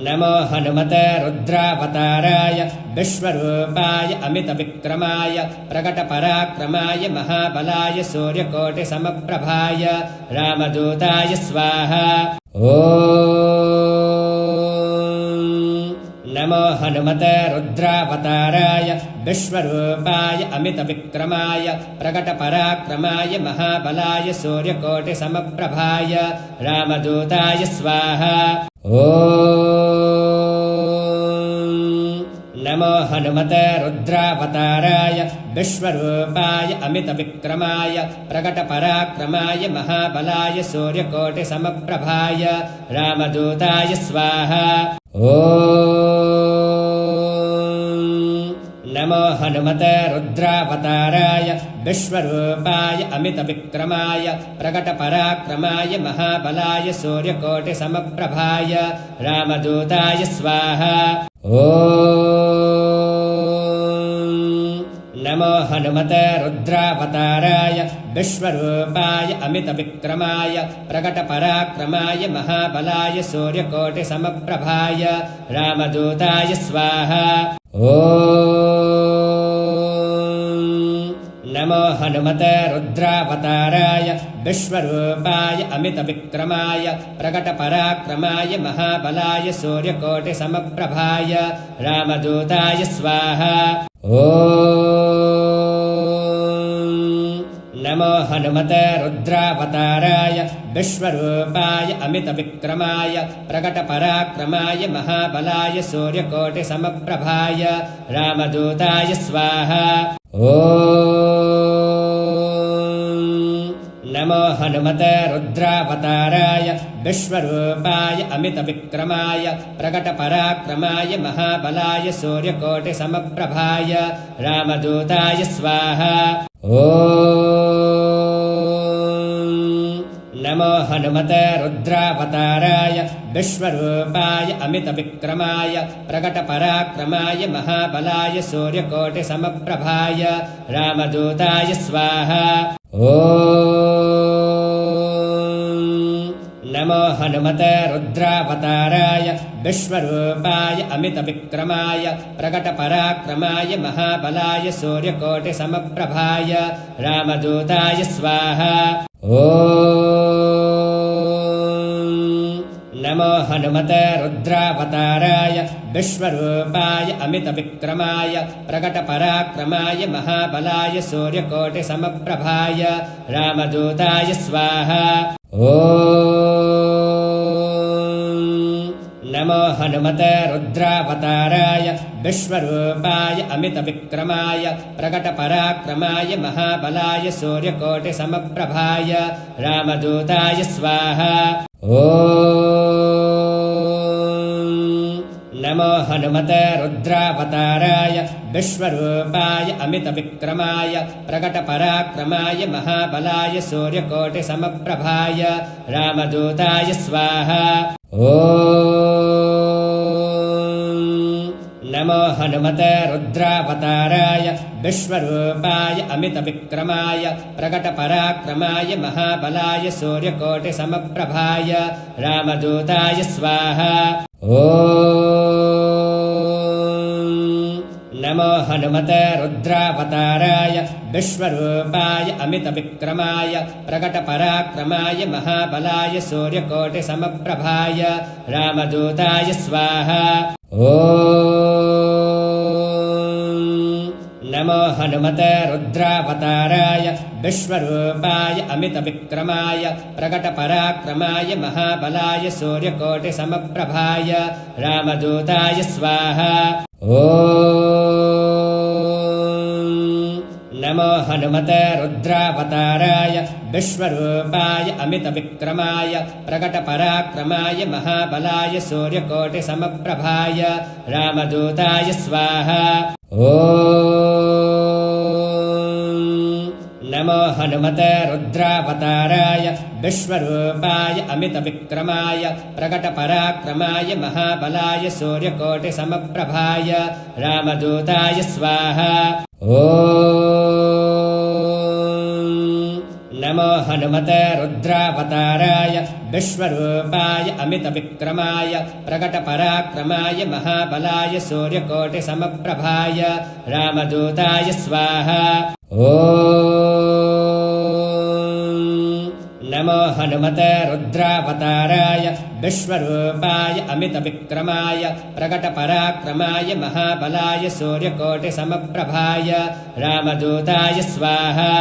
नमो हनुमते रुद्रावताराय विश्वरूपाय अमितविक्रमाय प्रकटपराक्रमाय महाबलाय सूर्यकोटिसमप्रभाय रामदूताय स्वाहा। नमो हनुमते रुद्रावताराय विश्वरूपाय अमितविक्रमाय प्रकटपराक्रमाय महाबलाय सूर्यकोटिसमप्रभाय रामदूताय स्वाहा। नमो हनुमते रुद्रावताराय विश्वरूपाय अमितविक्रमाय प्रकटपराक्रमाय महाबलाय सूर्यकोटिसमप्रभाय रामदूताय स्वाहा। नमो हनुमते रुद्रावताराय विश्वरूपाय अमितविक्रमाय प्रकटपराक्रमाय महाबलाय सूर्यकोटिसमप्रभाय रामदूताय स्वाहा। नमो हनुमते रुद्रावताराय विश्वरूपाय अमितविक्रमाय प्रकटपराक्रमाय महाबलाय सूर्यकोटिसमप्रभाय रामदूताय स्वाहा। नमो हनुमते रुद्रावताराय विश्वरूपाय अमितविक्रमाय प्रकटपराक्रमाय महाबलाय सूर्यकोटिसमप्रभाय रामदूताय स्वाहा। नमो हनुमते रुद्रावताराय विश्वरूपाय अमितविक्रमाय प्रकटपराक्रमाय महाबलाय सूर्यकोटिसमप्रभाय रामदूताय स्वाहा। नमो हनुमते रुद्रावताराय विश्वरूपाय अमितविक्रमाय प्रकटपराक्रमाय महाबलाय सूर्यकोटिसमप्रभाय रामदूताय स्वाहा। नमो हनुमते रुद्रावताराय विश्वरूपाय अमितविक्रमाय प्रकटपराक्रमाय महाबलाय सूर्यकोटिसमप्रभाय रामदूताय स्वाहा। नमो हनुमते रुद्रावताराय विश्वरूपाय अमितविक्रमाय प्रकटपराक्रमाय महाबलाय सूर्यकोटिसमप्रभाय रामदूताय स्वाहा। नमो हनुमते रुद्रावताराय विश्वरूपाय अमितविक्रमाय प्रकटपराक्रमाय महाबलाय सूर्यकोटिसमप्रभाय रामदूताय स्वाहा। नमो हनुमते रुद्रावताराय विश्वरूपाय अमितविक्रमाय प्रकटपराक्रमाय महाबलाय सूर्यकोटिसमप्रभाय रामदूताय स्वाहा। नमो हनुमते रुद्रावताराय विश्वरूपाय अमितविक्रमाय प्रकटपराक्रमाय महाबलाय सूर्यकोटिसमप्रभाय रामदूताय स्वाहा। नमो हनुमते रुद्रावताराय विश्वरूपाय अमितविक्रमाय प्रकटपराक्रमाय महाबलाय सूर्यकोटिसमप्रभाय रामदूताय स्वाहा। नमो हनुमते रुद्रावताराय विश्वरूपाय अमितविक्रमाय प्रकटपराक्रमाय महाबलाय सूर्यकोटिसमप्रभाय रामदूताय स्वाहा। नमो हनुमते रुद्रावताराय विश्वरूपाय अमितविक्रमाय प्रकटपराक्रमाय महाबलाय सूर्यकोटिसमप्रभाय रामदूताय स्वाहा। नमो हनुमते रुद्रावताराय विश्वरूपाय अमितविक्रमाय प्रकटपराक्रमाय महाबलाय सूर्यकोटिसमप्रभाय रामदूताय स्वाहा। नमो हनुमते रुद्रावताराय विश्वरूपाय अमितविक्रमाय प्रकटपराक्रमाय महाबलाय सूर्यकोटिसमप्रभाय रामदूताय स्वाहा। नमो हनुमते रुद्रावताराय विश्वरूपाय अमितविक्रमाय प्रकटपराक्रमाय महाबलाय सूर्यकोटिसमप्रभाय रामदूताय स्वाहा। नमो हनुमते रुद्रावताराय विश्वरूपाय अमितविक्रमाय प्रकटपराक्रमाय महाबलाय सूर्यकोटिसमप्रभाय रामदूताय स्वाहा।